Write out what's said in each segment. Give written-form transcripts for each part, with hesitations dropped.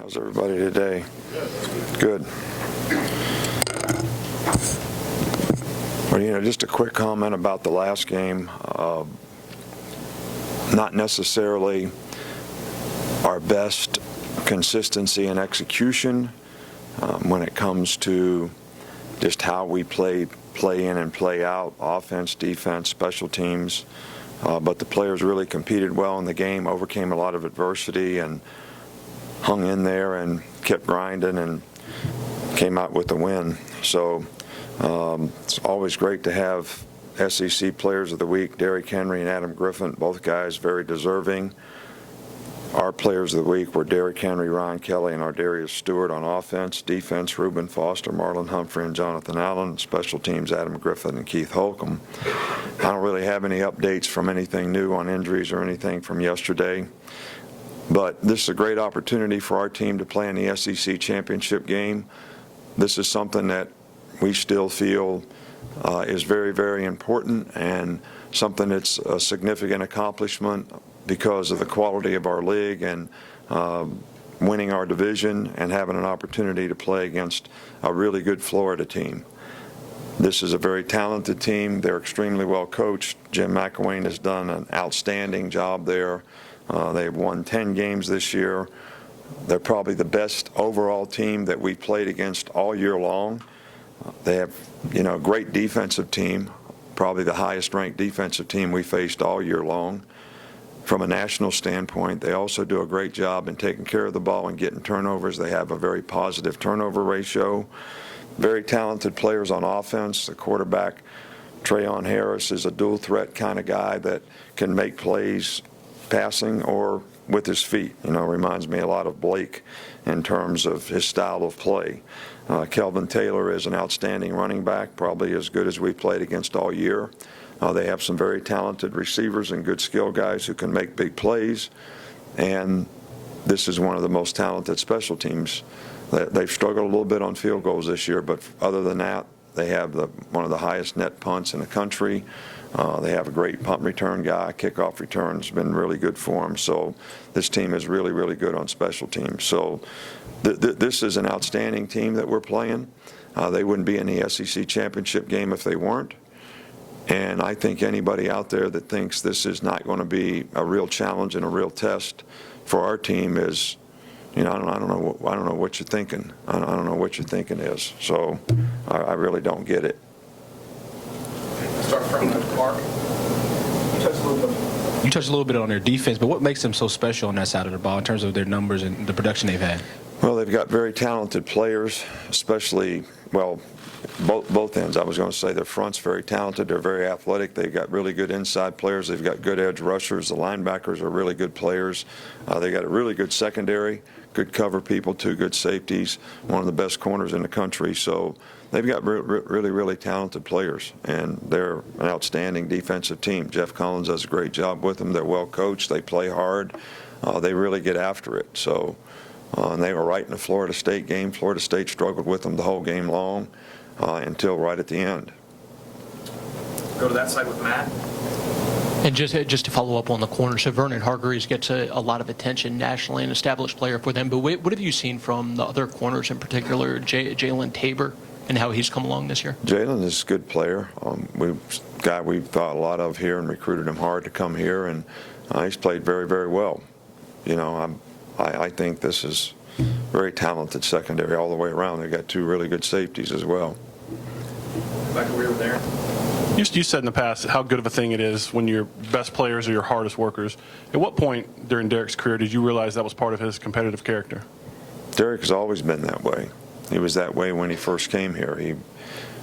How's everybody today? Good. Well, just a quick comment about the last game. Not necessarily our best consistency and execution when it comes to just how we play in and play out, offense, defense, special teams. But the players really competed well in the game, overcame a lot of adversity, and hung in there and kept grinding and came out with the win. So it's always great to have SEC Players of the Week, Derrick Henry and Adam Griffin, both guys very deserving. Our Players of the Week were Derrick Henry, Ryan Kelly, and Ardarius Stewart on offense. Defense, Reuben Foster, Marlon Humphrey, and Jonathan Allen. Special teams, Adam Griffin and Keith Holcomb. I don't really have any updates from anything new on injuries or anything from yesterday. But this is a great opportunity for our team to play in the SEC championship game. This is something that we still feel is very, very important, and something that's a significant accomplishment because of the quality of our league and winning our division and having an opportunity to play against a really good Florida team. This is a very talented team. They're extremely well coached. Jim McElwain has done an outstanding job there. They've won 10 games this year. They're probably the best overall team that we played against all year long. They have, a great defensive team, probably the highest ranked defensive team we faced all year long. From a national standpoint, they also do a great job in taking care of the ball and getting turnovers. They have a very positive turnover ratio. Very talented players on offense. The quarterback, Trayon Harris, is a dual threat kind of guy that can make plays passing or with his feet. Reminds me a lot of Blake in terms of his style of play. Kelvin Taylor is an outstanding running back, probably as good as we played against all year. They have some very talented receivers and good skill guys who can make big plays. And this is one of the most talented special teams. They've struggled a little bit on field goals this year, but other than that, they have one of the highest net punts in the country. They have a great punt return guy. Kickoff return's been really good for them. So this team is really, really good on special teams. So this is an outstanding team that we're playing. They wouldn't be in the SEC championship game if they weren't. And I think anybody out there that thinks this is not going to be a real challenge and a real test for our team is, I don't know what you're thinking. I don't know what your thinking is. So I really don't get it. Start from Mark. You touched a little bit on their defense, but what makes them so special on that side of the ball in terms of their numbers and the production they've had? Well, they've got very talented players, especially, both ends. I was going to say their front's very talented. They're very athletic. They've got really good inside players. They've got good edge rushers. The linebackers are really good players. They got a really good secondary, good cover people, two good safeties, one of the best corners in the country. So they've got really, really talented players, and they're an outstanding defensive team. Jeff Collins does a great job with them. They're well coached. They play hard. They really get after it. So and they were right in the Florida State game. Florida State struggled with them the whole game long until right at the end. Go to that side with Matt. And just to follow up on the corner, so Vernon Hargreaves gets a lot of attention nationally, an established player for them. But what have you seen from the other corners, in particular, Jalen Tabor, and how he's come along this year? Jalen is a good player. Guy we've thought a lot of here and recruited him hard to come here, and he's played very, very well. I think this is very talented secondary all the way around. They've got two really good safeties as well. Back over here there. You said in the past how good of a thing it is when your best players are your hardest workers. At what point during Derrick's career did you realize that was part of his competitive character? Derrick has always been that way. He was that way when he first came here. He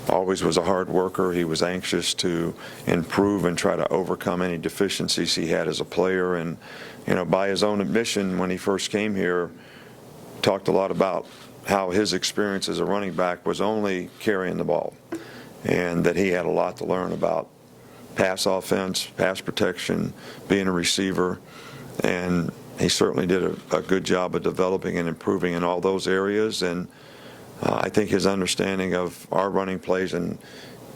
always was a hard worker. He was anxious to improve and try to overcome any deficiencies he had as a player. And, by his own admission, when he first came here, talked a lot about how his experience as a running back was only carrying the ball, and that he had a lot to learn about pass offense, pass protection, being a receiver. And he certainly did a good job of developing and improving in all those areas. And I think his understanding of our running plays and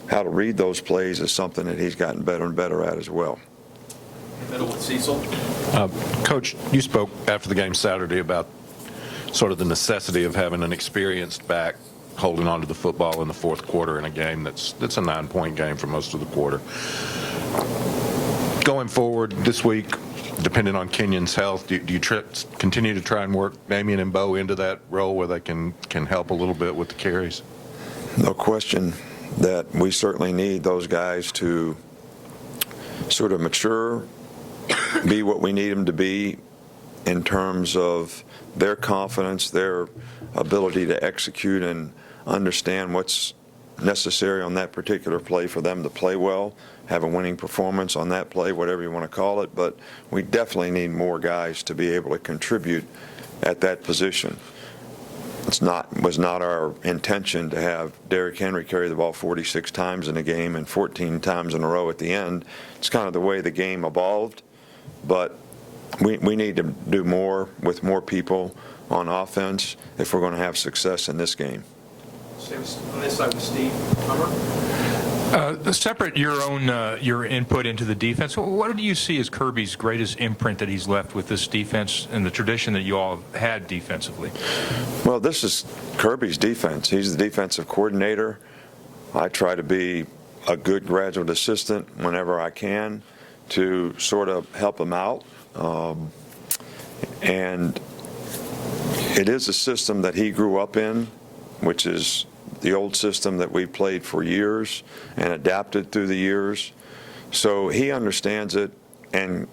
how to read those plays is something that he's gotten better and better at as well. Middle with Cecil. Coach, you spoke after the game Saturday about sort of the necessity of having an experienced back holding on to the football in the fourth quarter in a game that's a 9-point game for most of the quarter. Going forward this week, depending on Kenyon's health, do you continue to try and work Damian and Bo into that role where they can help a little bit with the carries? No question that we certainly need those guys to sort of mature, be what we need them to be in terms of their confidence, their ability to execute and understand what's necessary on that particular play for them to play well, have a winning performance on that play, whatever you want to call it. But we definitely need more guys to be able to contribute at that position. Was not our intention to have Derrick Henry carry the ball 46 times in a game and 14 times in a row at the end. It's kind of the way the game evolved, but we need to do more with more people on offense if we're going to have success in this game. Stay on this side with Steve. Hummer? Separate your input into the defense. What do you see as Kirby's greatest imprint that he's left with this defense and the tradition that you all have had defensively? Well, this is Kirby's defense. He's the defensive coordinator. I try to be a good graduate assistant whenever I can to sort of help him out. And it is a system that he grew up in, which is the old system that we played for years and adapted through the years. So he understands it and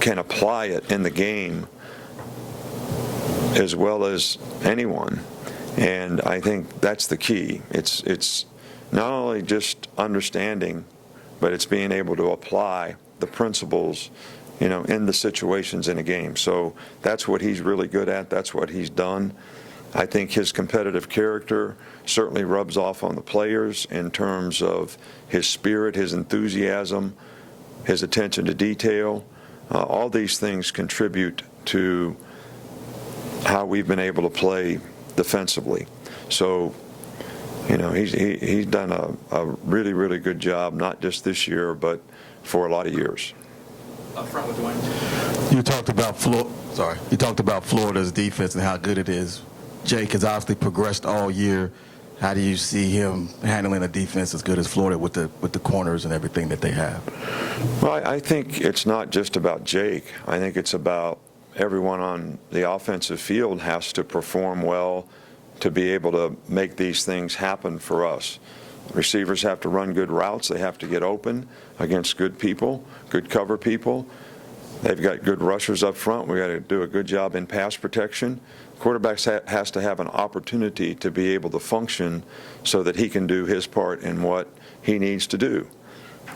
can apply it in the game as well as anyone. And I think that's the key. It's not only just understanding, but it's being able to apply the principles, in the situations in a game. So that's what he's really good at. That's what he's done. I think his competitive character certainly rubs off on the players in terms of his spirit, his enthusiasm, his attention to detail. All these things contribute to how we've been able to play defensively. So, he's done a really, really good job, not just this year, but for a lot of years. Up front with Dwayne. You talked about Florida's defense and how good it is. Jake has obviously progressed all year. How do you see him handling a defense as good as Florida with the corners and everything that they have? Well, I think it's not just about Jake. I think it's about everyone on the offensive field has to perform well to be able to make these things happen for us. Receivers have to run good routes. They have to get open against good people, good cover people. They've got good rushers up front. We got to do a good job in pass protection. Quarterbacks has to have an opportunity to be able to function so that he can do his part in what he needs to do.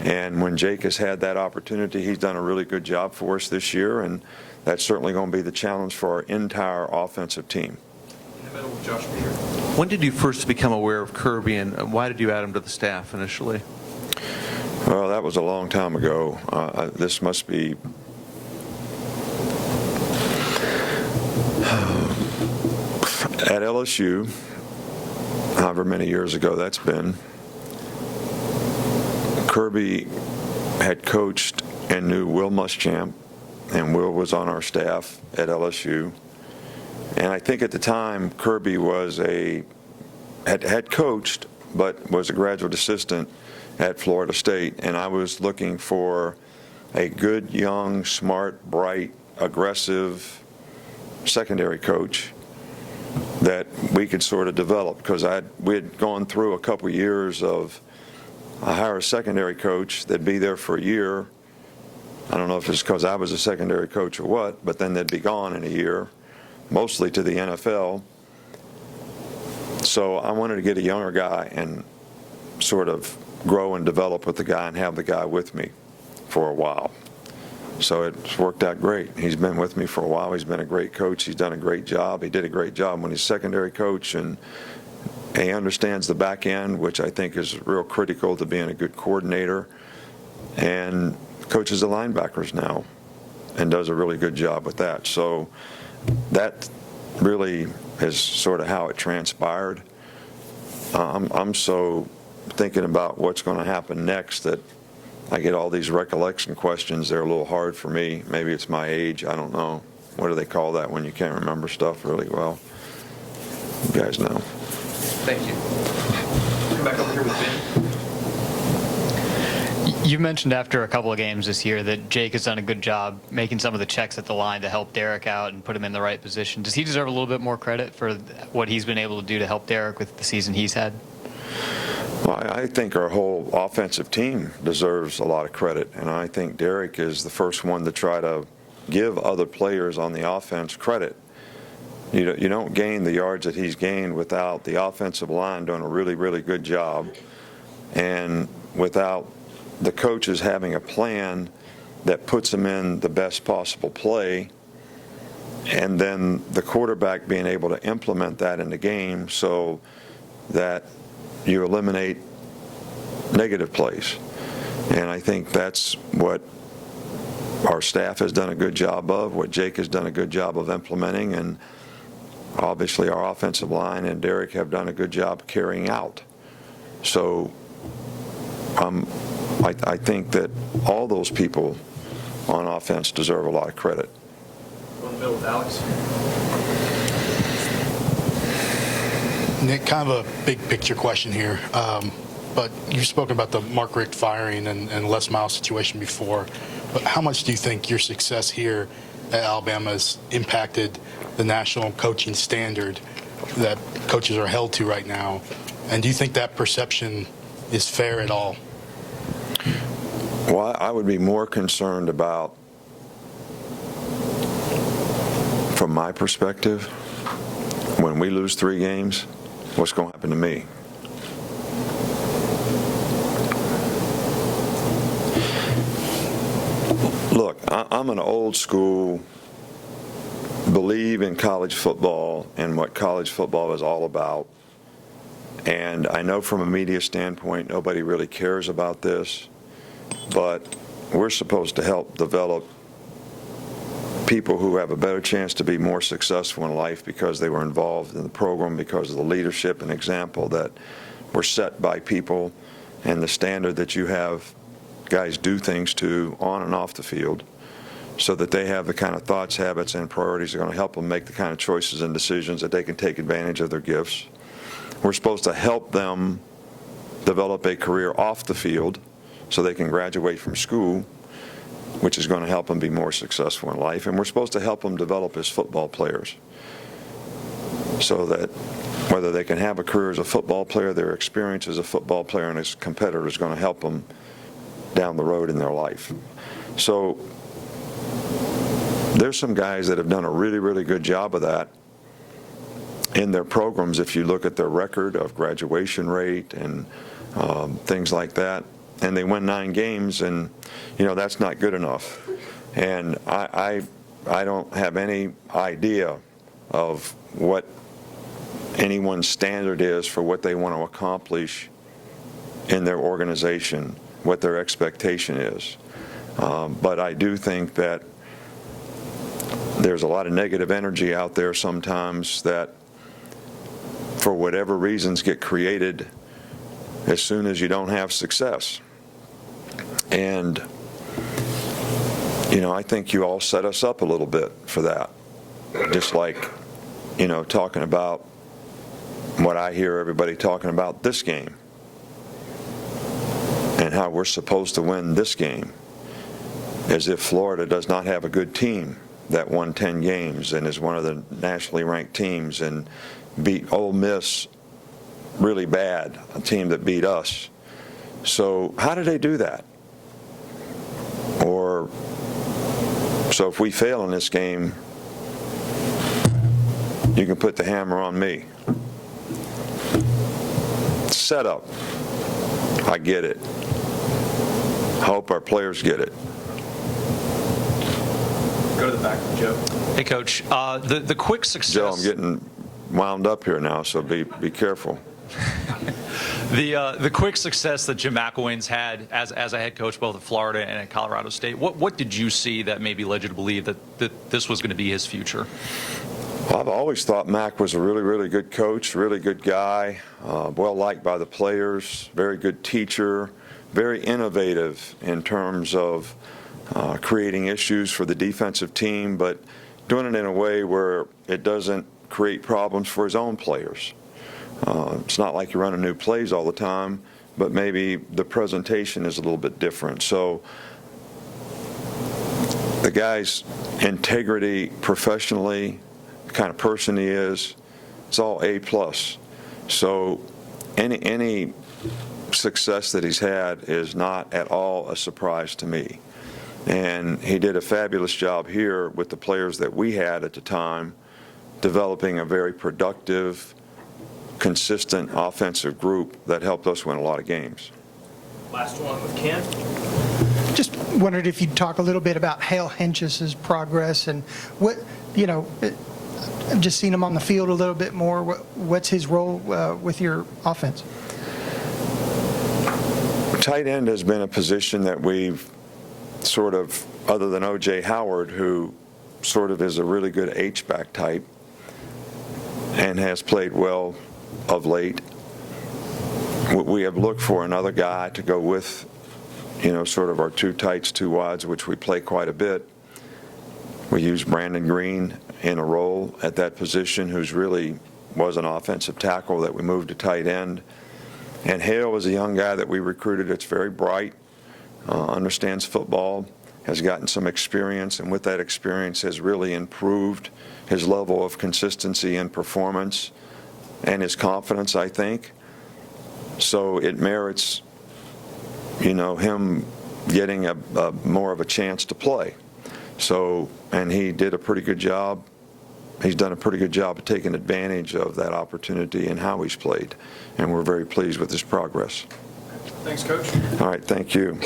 And when Jake has had that opportunity, he's done a really good job for us this year, and that's certainly going to be the challenge for our entire offensive team. In the middle with Josh Peter. When did you first become aware of Kirby, and why did you add him to the staff initially? Well, that was a long time ago. This must be at LSU, however many years ago that's been. Kirby had coached and knew Will Muschamp, and Will was on our staff at LSU. And I think at the time Kirby was had coached, but was a graduate assistant at Florida State, and I was looking for a good, young, smart, bright, aggressive secondary coach that we could sort of develop, because we had gone through a couple years of I hire a secondary coach that'd be there for a year. I don't know if it's because I was a secondary coach or what, but then they'd be gone in a year, mostly to the NFL. So I wanted to get a younger guy and sort of grow and develop with the guy and have the guy with me for a while. So it's worked out great. He's been with me for a while. He's been a great coach. He's done a great job. He did a great job when he's secondary coach, and he understands the back end, which I think is real critical to being a good coordinator, and coaches the linebackers now and does a really good job with that. So that really is sort of how it transpired. I'm so thinking about what's going to happen next that I get all these recollection questions. They're a little hard for me. Maybe it's my age. I don't know. what do they call that when you can't remember stuff really well? You guys know. Thank you. Come back over here with Ben. You mentioned after a couple of games this year that Jake has done a good job making some of the checks at the line to help Derek out and put him in the right position. Does he deserve a little bit more credit for what he's been able to do to help Derek with the season he's had? Well, I think our whole offensive team deserves a lot of credit, and I think Derek is the first one to try to give other players on the offense credit. You don't gain the yards that he's gained without the offensive line doing a really, really good job, and without the coaches having a plan that puts them in the best possible play, and then the quarterback being able to implement that in the game so that you eliminate negative plays. And I think that's what our staff has done a good job of, what Jake has done a good job of implementing, and obviously our offensive line and Derek have done a good job carrying out. So I think that all those people on offense deserve a lot of credit. Go in the middle with Alex. Nick, kind of a big picture question here, but you've spoken about the Mark Richt firing and Les Miles situation before, but how much do you think your success here at Alabama has impacted the national coaching standard that coaches are held to right now? And do you think that perception is fair at all? Well, I would be more concerned about, from my perspective, when we lose 3 games, what's going to happen to me? Look, I'm an old school, believe in college football and what college football is all about. And I know from a media standpoint, nobody really cares about this, but we're supposed to help develop people who have a better chance to be more successful in life because they were involved in the program, because of the leadership and example that were set by people and the standard that you have guys do things to on and off the field, so that they have the kind of thoughts, habits, and priorities that are going to help them make the kind of choices and decisions that they can take advantage of their gifts. We're supposed to help them develop a career off the field so they can graduate from school, which is going to help them be more successful in life. And we're supposed to help them develop as football players so that whether they can have a career as a football player, their experience as a football player and as a competitor is going to help them down the road in their life. So there's some guys that have done a really, really good job of that in their programs if you look at their record of graduation rate and things like that. And they win 9 games, and that's not good enough. And I don't have any idea of what anyone's standard is for what they want to accomplish in their organization, what their expectation is. But I do think that there's a lot of negative energy out there sometimes that, for whatever reasons, get created as soon as you don't have success. And, I think you all set us up a little bit for that. Just like, talking about what I hear everybody talking about this game and how we're supposed to win this game, as if Florida does not have a good team that won 10 games and is one of the nationally ranked teams and beat Ole Miss really bad, a team that beat us. So how did they do that? Or, so if we fail in this game, you can put the hammer on me. Setup. I get it. I hope our players get it. Go to the back, Joe. Hey, Coach. The quick success. Joe, I'm getting wound up here now, so be careful. The quick success that Jim McElwain's had as a head coach both at Florida and at Colorado State, what did you see that maybe led you to believe that this was going to be his future? Well, I've always thought Mac was a really, really good coach, really good guy, well liked by the players, very good teacher, very innovative in terms of creating issues for the defensive team, but doing it in a way where it doesn't create problems for his own players. It's not like you're running new plays all the time, but maybe the presentation is a little bit different. So the guy's integrity professionally, the kind of person he is, it's all A+. So any success that he's had is not at all a surprise to me. And he did a fabulous job here with the players that we had at the time, developing a very productive, consistent offensive group that helped us win a lot of games. Last one with Ken. Just wondered if you'd talk a little bit about Hale Hench's progress and what, I've just seen him on the field a little bit more. What's his role with your offense? Tight end has been a position that we've sort of, other than O.J. Howard, who sort of is a really good H-back type and has played well of late. We have looked for another guy to go with, sort of our two tights, two wides, which we play quite a bit. We use Brandon Green in a role at that position, who's really was an offensive tackle that we moved to tight end. And Hale was a young guy that we recruited that's very bright, understands football, has gotten some experience, and with that experience has really improved his level of consistency and performance and his confidence, I think. So it merits, him getting a more of a chance to play. So, and he did a pretty good job. He's done a pretty good job of taking advantage of that opportunity and how he's played. And we're very pleased with his progress. Thanks, Coach. All right, thank you.